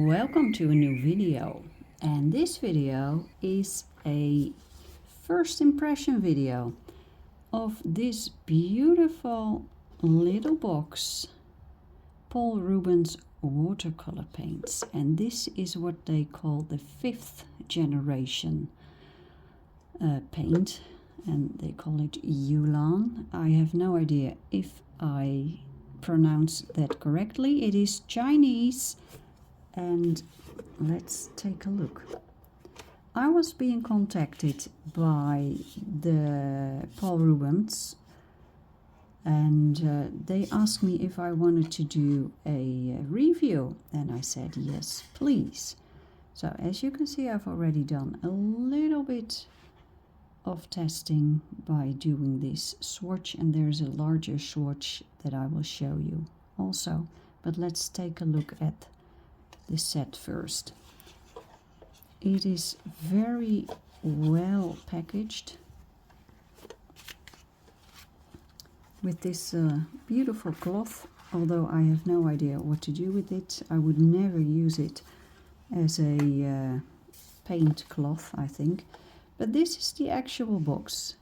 Welcome to a new video, and this video is a first impression video of this beautiful little box Paul Rubens watercolor paints, and this is what they call the 5th generation paint, and they call it Youlan. I have no idea if I pronounce that correctly. It is Chinese. And let's take a look. I was being contacted by the Paul Rubens, and they asked me if I wanted to do a review, and I said yes, please. So as you can see, I've already done a little bit of testing by doing this swatch, and there's a larger swatch that I will show you also. But let's take a look at the set first. It is very well packaged with this beautiful cloth, although I have no idea what to do with it. I would never use it as a paint cloth, I think. But this is the actual box.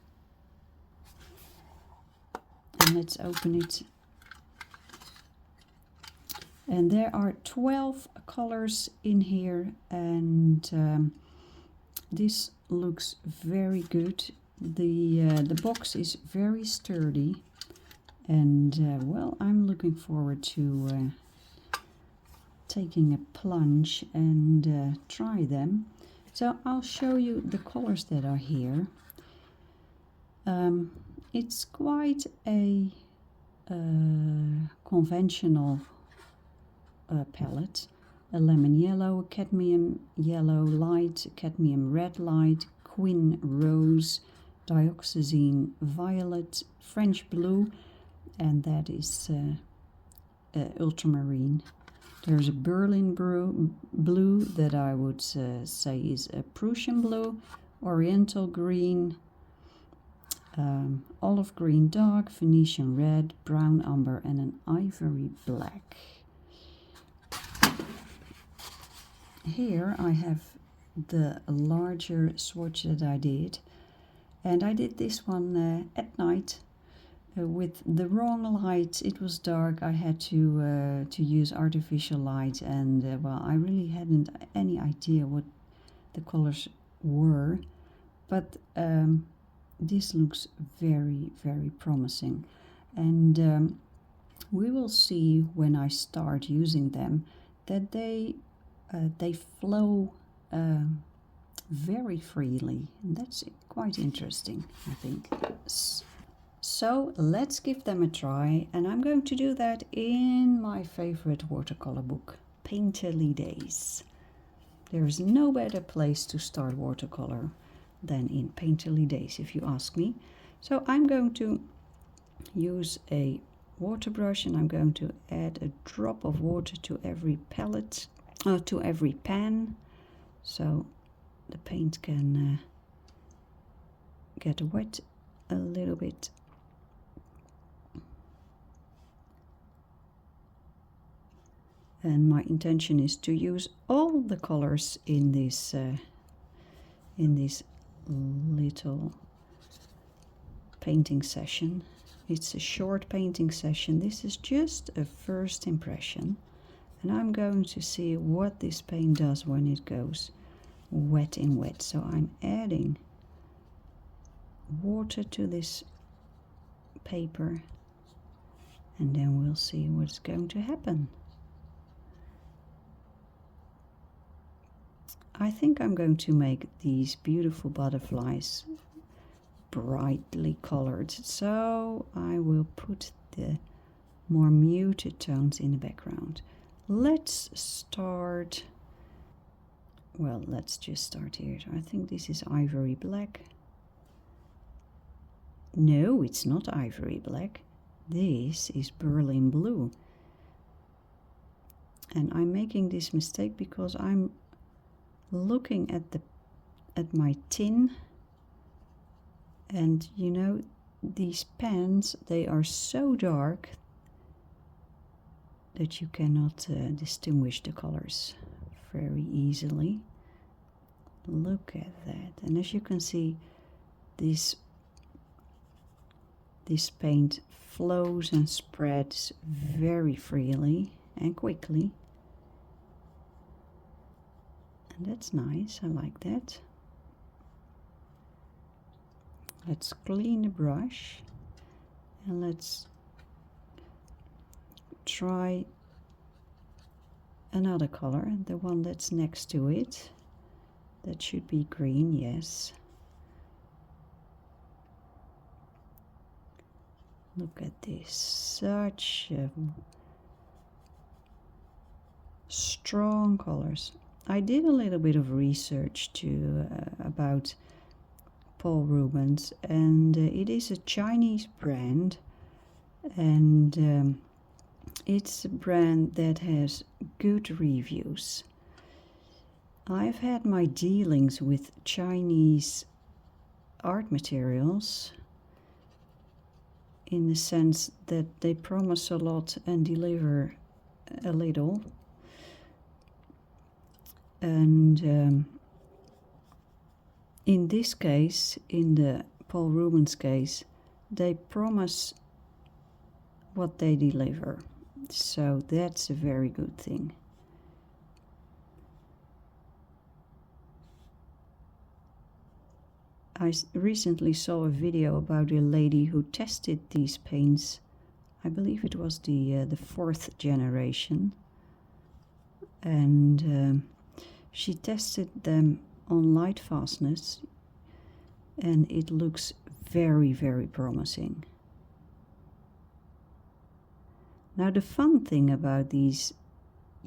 And let's open it. And there are 12 colors in here, and this looks very good. The box is very sturdy, and well, I'm looking forward to taking a plunge and try them. So I'll show you the colors that are here. It's quite a conventional palette. A lemon yellow, cadmium yellow light, cadmium red light, quin rose, dioxazine violet, French blue, and that is ultramarine. There's a Berlin blue that I would say is a Prussian blue, oriental green, olive green dark, Venetian red, brown umber, and an ivory black. Here I have the larger swatch that I did, and I did this one at night with the wrong light. It was dark. I had to use artificial light, and well, I really hadn't any idea what the colors were, but this looks very, very promising, and we will see when I start using them that they flow very freely, and that's quite interesting, I think. So let's give them a try, and I'm going to do that in my favorite watercolor book, Painterly Days. There is no better place to start watercolor than in Painterly Days, if you ask me. So I'm going to use a water brush, and I'm going to add a drop of water to every palette, to every pan, so the paint can get wet a little bit. And my intention is to use all the colors in this little painting session. It's a short painting session. This is just a first impression. And I'm going to see what this paint does when it goes wet in wet. So I'm adding water to this paper, and then we'll see what's going to happen. I think I'm going to make these beautiful butterflies brightly colored, so I will put the more muted tones in the background. Let's start, well, let's just start here. I think this is ivory black. No, it's not ivory black. This is Berlin blue. And I'm making this mistake because I'm looking at my tin, and you know, these pans, they are so dark that you cannot distinguish the colors very easily. Look at that. And as you can see, this paint flows and spreads very freely and quickly. And that's nice, I like that. Let's clean the brush and let's try another color, the one that's next to it. That should be green, yes. Look at this, such strong colors. I did a little bit of research about Paul Rubens, and it is a Chinese brand, and it's a brand that has good reviews. I've had my dealings with Chinese art materials in the sense that they promise a lot and deliver a little. And in this case, in the Paul Rubens case, they promise what they deliver. So that's a very good thing. I recently saw a video about a lady who tested these paints. I believe it was the 4th generation. And she tested them on light fastness, and it looks very, very promising. Now the fun thing about these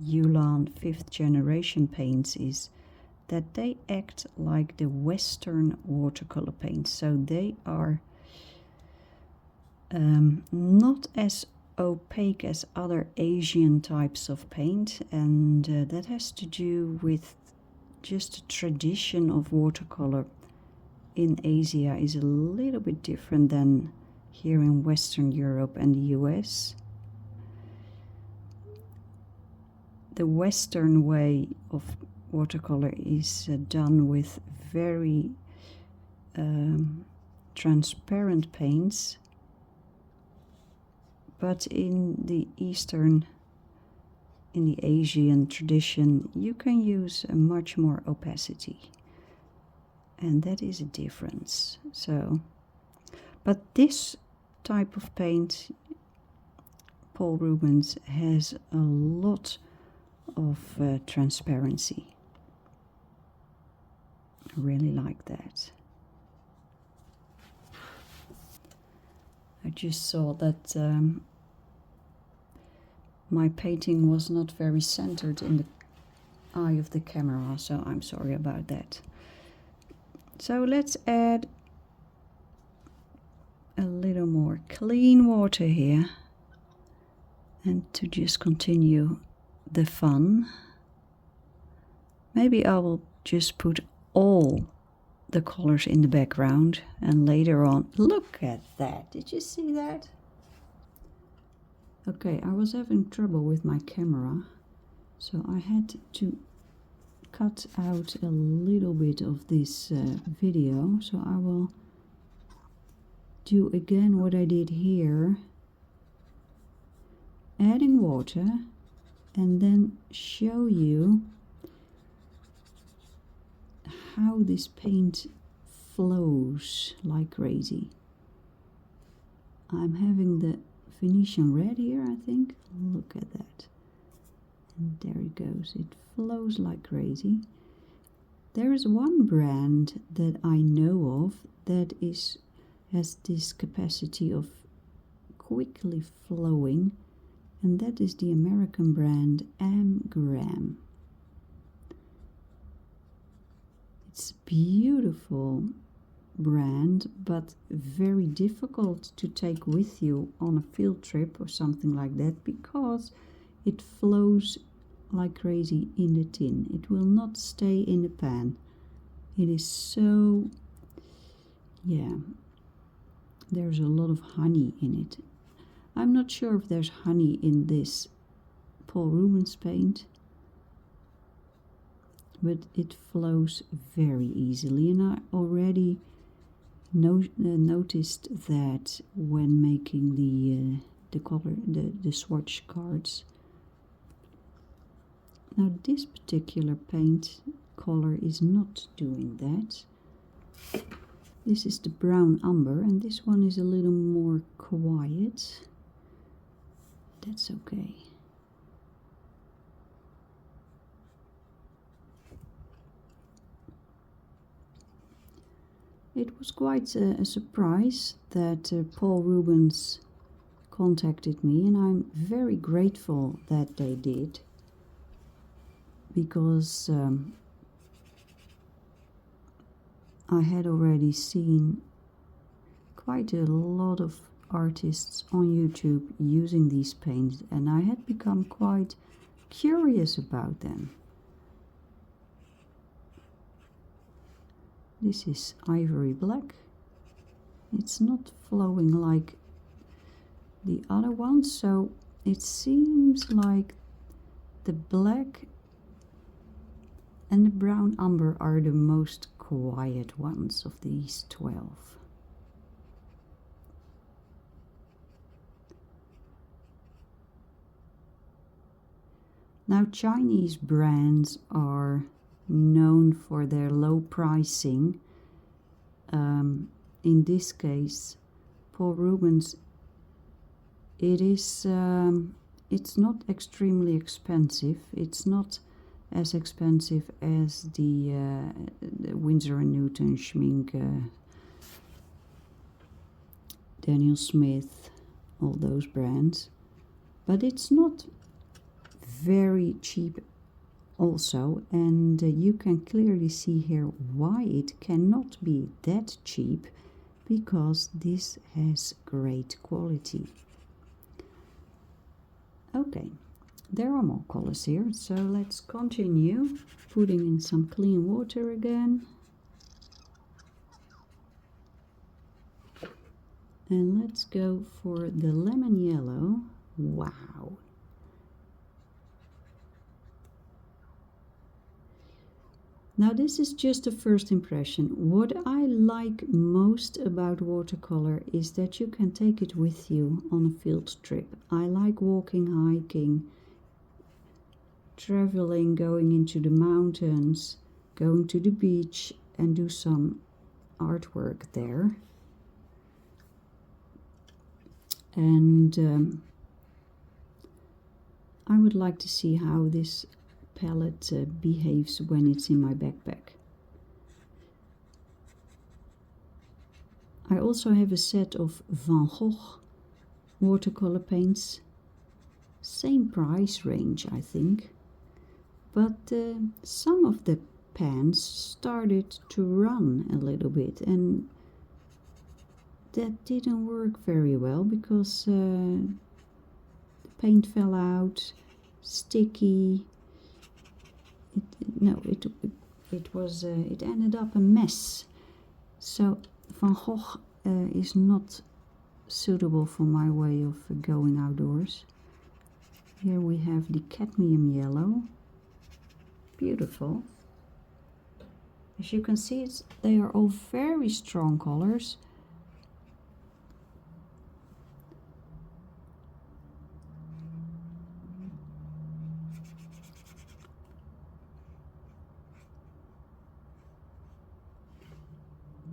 Youlan 5th generation paints is that they act like the Western watercolor paints. So they are not as opaque as other Asian types of paint, and that has to do with just the tradition of watercolor in Asia is a little bit different than here in Western Europe and the US. The Western way of watercolor is done with very transparent paints, but in the Asian tradition, you can use a much more opacity, and that is a difference. So, but this type of paint, Paul Rubens, has a lot of transparency. I really like that. I just saw that my painting was not very centered in the eye of the camera, so I'm sorry about that. So let's add a little more clean water here, and to just continue the fun, maybe I will just put all the colors in the background, and later on, look at that, did you see that? Okay, I was having trouble with my camera, so I had to cut out a little bit of this video, so I will do again what I did here, adding water, and then show you how this paint flows like crazy. I'm having the Venetian red here, I think. Look at that. And there it goes. It flows like crazy. There is one brand that I know of that has this capacity of quickly flowing, and that is the American brand Graham. It's a beautiful brand, but very difficult to take with you on a field trip or something like that, because it flows like crazy in the tin. It will not stay in the pan. It is so, yeah, there's a lot of honey in it. I'm not sure if there's honey in this Paul Rubens paint, but it flows very easily, and I already noticed that when making the swatch cards. Now this particular paint color is not doing that. This is the brown umber, and this one is a little more quiet. That's okay. It was quite a surprise that Paul Rubens contacted me, and I'm very grateful that they did, because I had already seen quite a lot of artists on YouTube using these paints, and I had become quite curious about them. This is ivory black. It's not flowing like the other one, so it seems like the black and the brown umber are the most quiet ones of these 12. Now, Chinese brands are known for their low pricing. In this case, Paul Rubens, it's not extremely expensive. It's not as expensive as the Winsor & Newton, Schmink, Daniel Smith, all those brands, but it's not very cheap also, and you can clearly see here why it cannot be that cheap, because this has great quality. Okay, there are more colors here, so let's continue putting in some clean water again. And let's go for the lemon yellow. Wow! Now this is just a first impression. What I like most about watercolor is that you can take it with you on a field trip. I like walking, hiking, traveling, going into the mountains, going to the beach and do some artwork there. And I would like to see how this palette behaves when it's in my backpack. I also have a set of Van Gogh watercolor paints, same price range I think, but some of the pans started to run a little bit, and that didn't work very well because the paint fell out, sticky. It ended up a mess. So Van Gogh is not suitable for my way of going outdoors. Here we have the cadmium yellow. Beautiful. As you can see, they are all very strong colors.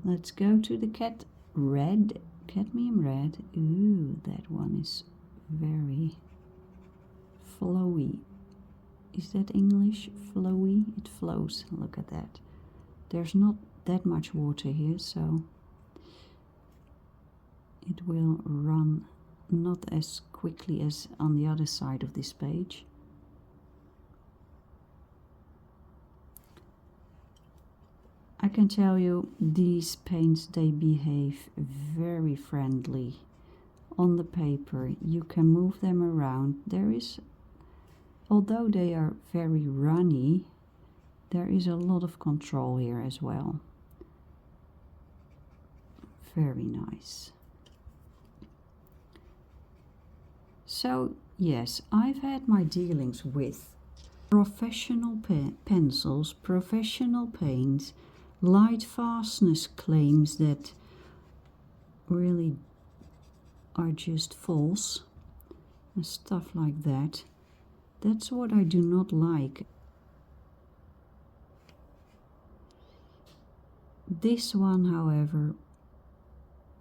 Let's go to the cadmium red. Ooh, that one is very flowy. Is that English? Flowy? It flows. Look at that. There's not that much water here, so it will run not as quickly as on the other side of this page. I can tell you, these paints, they behave very friendly on the paper. You can move them around. Although they are very runny, there is a lot of control here as well. Very nice. So yes, I've had my dealings with Professional pencils, professional paints, light fastness claims that really are just false, and stuff like that. That's what I do not like. This one, however,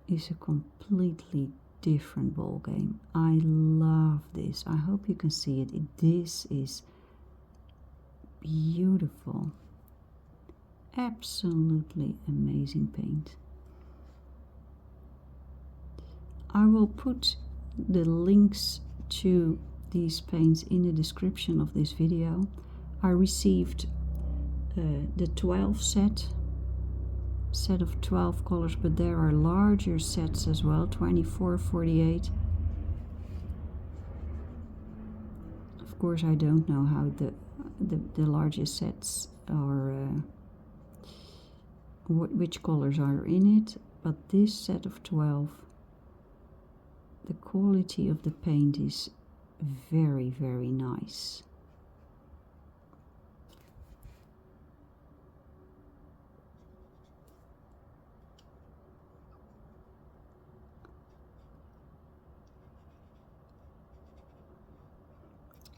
is a completely different ball game. I love this. I hope you can see it. This is beautiful. Absolutely amazing paint. I will put the links to these paints in the description of this video. I received the 12 set of 12 colors, but there are larger sets as well, 24, 48. Of course, I don't know how the largest sets are, which colors are in it, but this set of 12, the quality of the paint is very, very nice.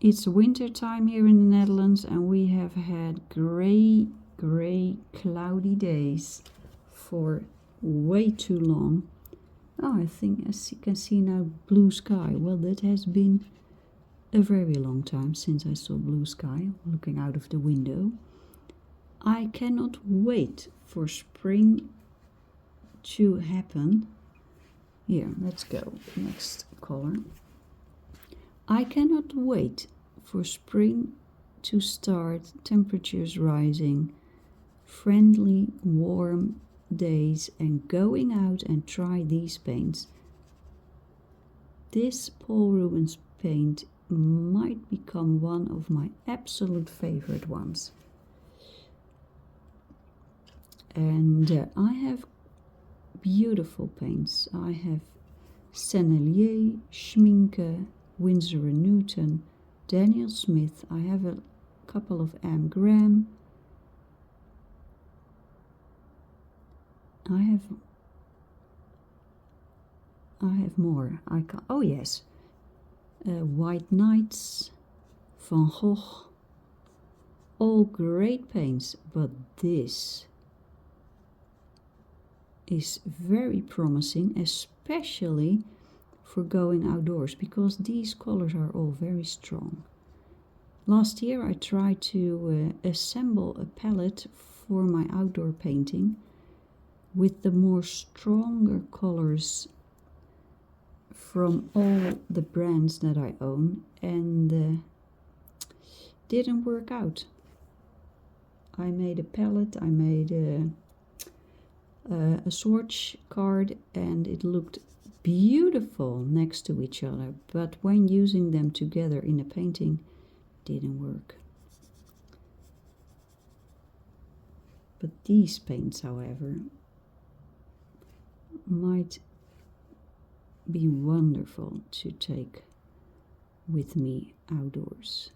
It's winter time here in the Netherlands, and we have had gray, cloudy days for way too long. Oh, I think, as you can see now, blue sky. Well, that has been a very long time since I saw blue sky looking out of the window. I cannot wait for spring to happen. Here, let's go. Next color. I cannot wait for spring to start, temperatures rising, friendly, warm days, and going out and try these paints. This Paul Rubens paint might become one of my absolute favorite ones. And I have beautiful paints. I have Sennelier, Schminke, Winsor & Newton, Daniel Smith. I have a couple of M. Graham. I have more. Oh yes, White Knights, Van Gogh. All great paints, but this is very promising, especially for going outdoors, because these colors are all very strong. Last year I tried to assemble a palette for my outdoor painting with the more stronger colors from all the brands that I own, and didn't work out. I made a palette, I made a swatch card, and it looked beautiful next to each other, but when using them together in a painting, didn't work. But these paints, however, might be wonderful to take with me outdoors.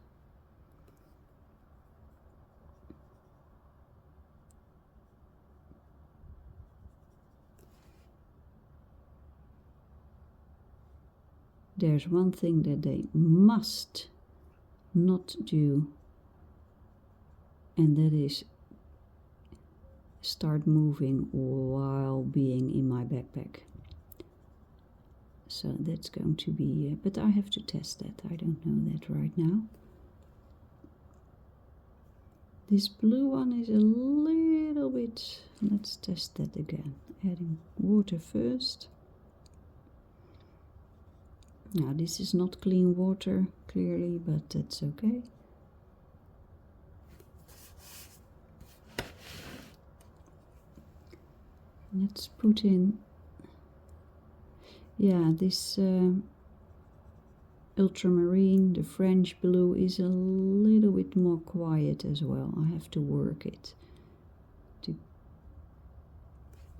There's one thing that they must not do, and that is start moving while being in my backpack. So that's going to be, but I have to test that. I don't know that right now. This blue one is a little bit, let's test that again. Adding water first. Now this is not clean water, clearly, but that's okay. Let's put in, yeah, this ultramarine, the French blue, is a little bit more quiet as well. I have to work it.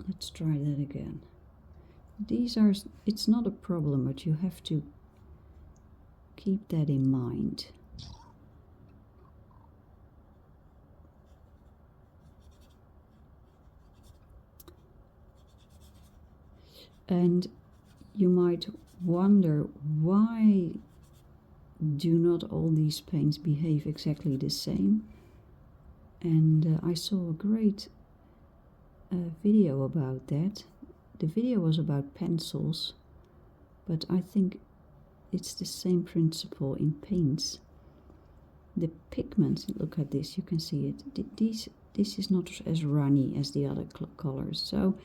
Let's try that again. These are, it's not a problem, but you have to keep that in mind. And you might wonder, why do not all these paints behave exactly the same? And I saw a great video about that. The video was about pencils, but I think it's the same principle in paints. The pigments, look at this, you can see it. This is not as runny as the other colors. So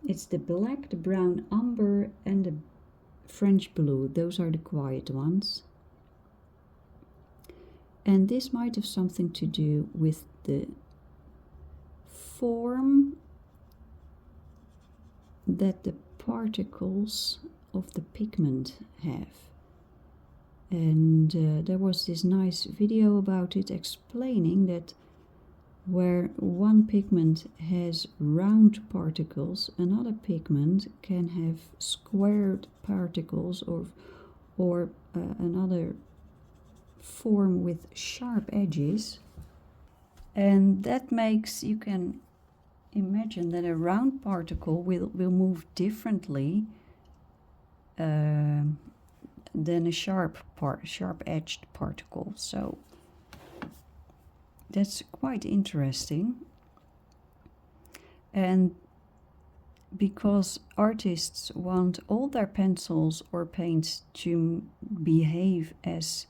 it's the black, the brown umber, and the French blue. Those are the quiet ones. And this might have something to do with the form that the particles of the pigment have. And there was this nice video about it explaining that where one pigment has round particles, another pigment can have squared particles, or another form with sharp edges. And that makes, you can imagine that a round particle will move differently than a sharp-edged particle. So that's quite interesting. And because artists want all their pencils or paints to behave as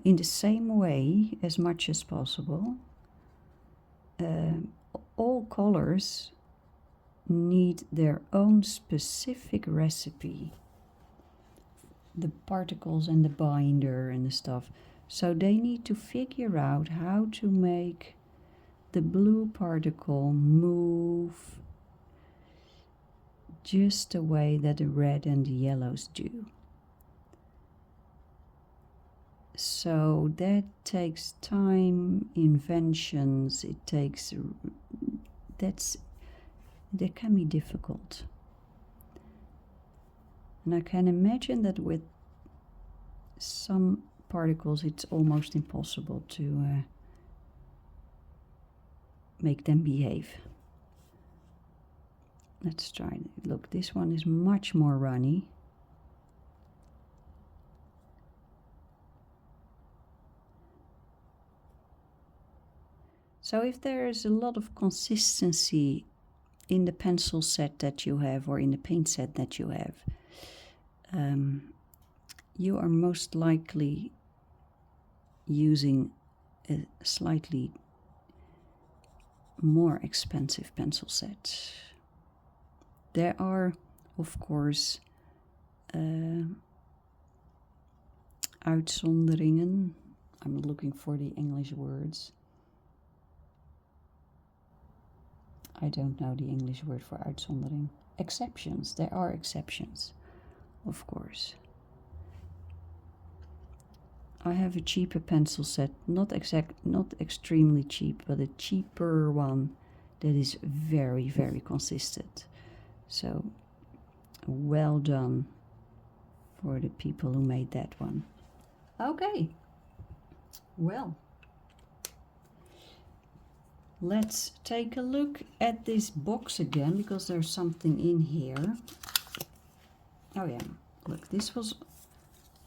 in the same way as much as possible, all colors need their own specific recipe. The particles and the binder and the stuff. So they need to figure out how to make the blue particle move just the way that the red and the yellows do. So that takes time, inventions, that can be difficult. And I can imagine that with some particles it's almost impossible to make them behave. Let's try. Look, this one is much more runny. So if there is a lot of consistency in the pencil set that you have, or in the paint set that you have, you are most likely using a slightly more expensive pencil set. There are, of course, uitzonderingen. I'm looking for the English words. I don't know the English word for uitzondering. Exceptions. There are exceptions, of course. I have a cheaper pencil set, not extremely cheap, but a cheaper one that is very, very consistent. So, well done for the people who made that one. Okay, well, let's take a look at this box again, because there's something in here. Oh yeah, look, this was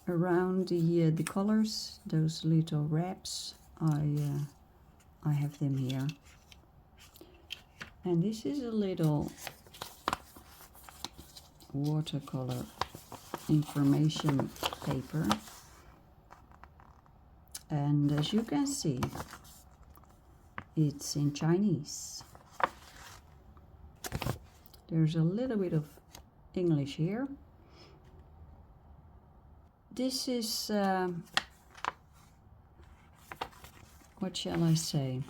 around the colors, those little wraps. I have them here. And this is a little watercolor information paper. And as you can see, it's in Chinese. There's a little bit of English here. This is, what shall I say?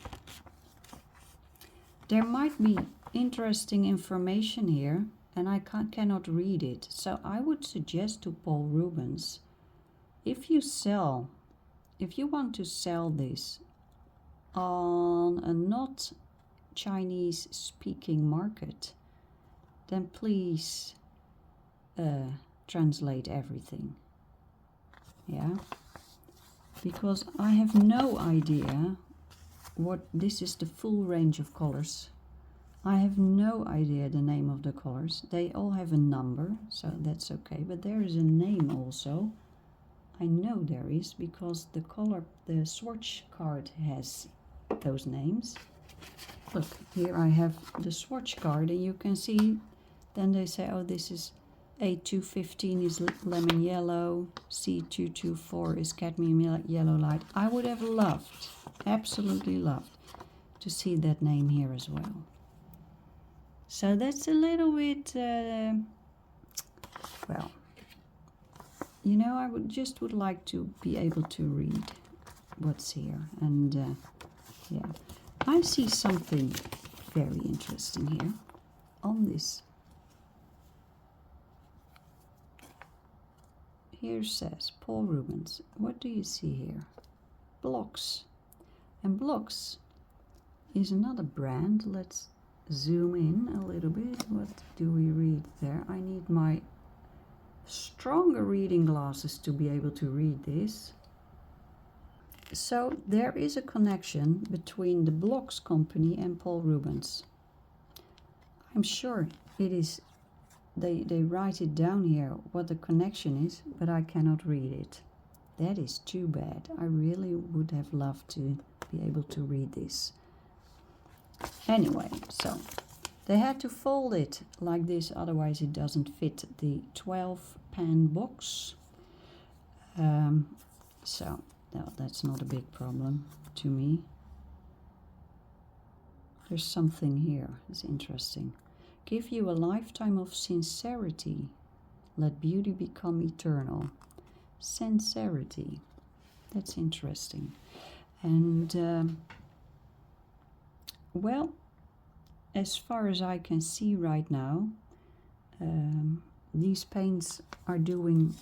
There might be interesting information here, and I cannot read it. So I would suggest to Paul Rubens, if you want to sell this on a not Chinese speaking market, then please translate everything. Yeah, because I have no idea what this is, the full range of colors I have no idea the name of the colors. They all have a number, so that's okay. But there is a name also. I know there is, because the swatch card has those names. Look, here I have the swatch card, and you can see, then they say, oh, this is A215 is lemon yellow, C224 is cadmium yellow light. I would have loved, absolutely loved, to see that name here as well. So that's a little bit, well, you know, I would like to be able to read what's here. And yeah, I see something very interesting here on this. Here says Paul Rubens. What do you see here? Blocks. And Blocks is another brand. Let's zoom in a little bit. What do we read there? I need my stronger reading glasses to be able to read this. So there is a connection between the Blocks company and Paul Rubens. I'm sure it is. They write it down here what the connection is, but I cannot read it. That is too bad. I really would have loved to be able to read this. Anyway, so they had to fold it like this, otherwise it doesn't fit the 12-pan box. So no, that's not a big problem to me. There's something here that's interesting. Give you a lifetime of sincerity. Let beauty become eternal. Sincerity. That's interesting. And well, as far as I can see right now, these paints are doing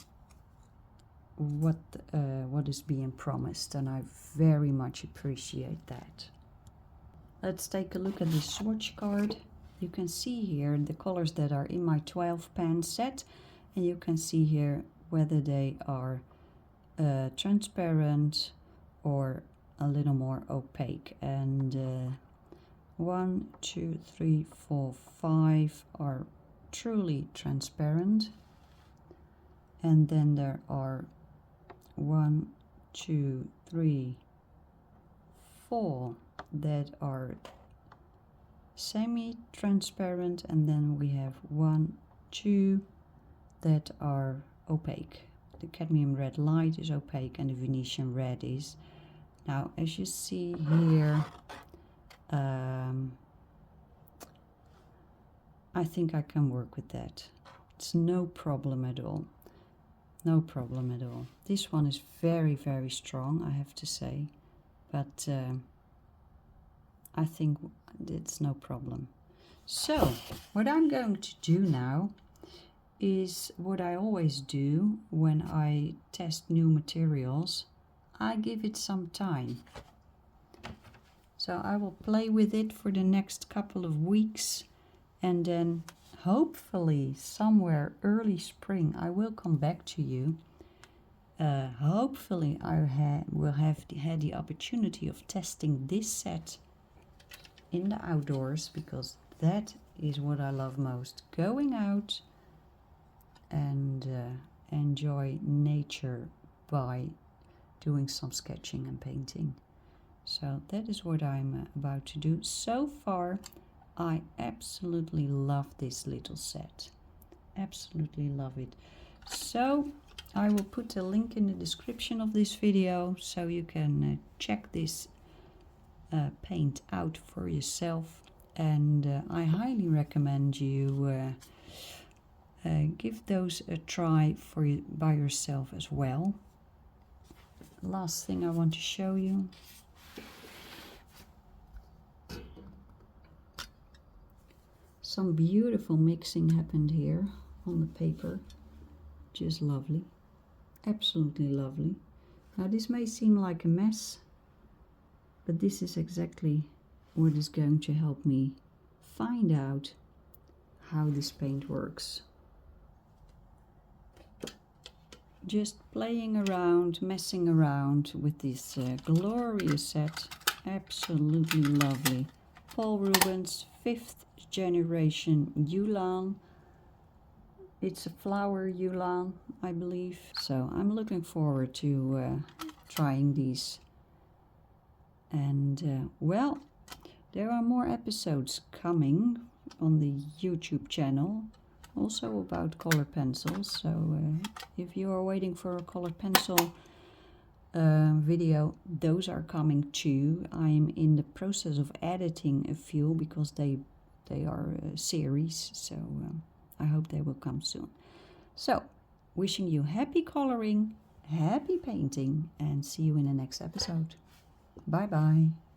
what is being promised, and I very much appreciate that. Let's take a look at the swatch card. You can see here the colors that are in my 12-pan set, and you can see here whether they are transparent or a little more opaque. And 1, 2, 3, 4, 5 are truly transparent, and then there are 1, 2, 3, 4 that are semi-transparent, and then we have 1, 2 that are opaque. The cadmium red light is opaque and the Venetian red is. Now, as you see here, I think I can work with that. It's no problem at all. No problem at all. This one is very, very strong, I have to say, but I think it's no problem. So what I'm going to do now is what I always do when I test new materials. I give it some time. So I will play with it for the next couple of weeks, and then hopefully somewhere early spring I will come back to you. Hopefully I will have had the opportunity of testing this set in the outdoors, because that is what I love most. Going out and enjoy nature by doing some sketching and painting. So that is what I'm about to do. So far, I absolutely love this little set. Absolutely love it. So I will put a link in the description of this video so you can check this paint out for yourself, and I highly recommend you give those a try by yourself as well. Last thing I want to show you. Some beautiful mixing happened here on the paper. Just lovely. Absolutely lovely. Now this may seem like a mess, but this is exactly what is going to help me find out how this paint works. Just playing around, messing around with this glorious set. Absolutely lovely. Paul Rubens 5th generation Youlan. It's a flower Youlan, I believe. So I'm looking forward to trying these. And well, there are more episodes coming on the YouTube channel, also about color pencils. So if you are waiting for a color pencil video, those are coming too. I am in the process of editing a few because they are a series, so I hope they will come soon. So, wishing you happy coloring, happy painting, and see you in the next episode. Bye bye.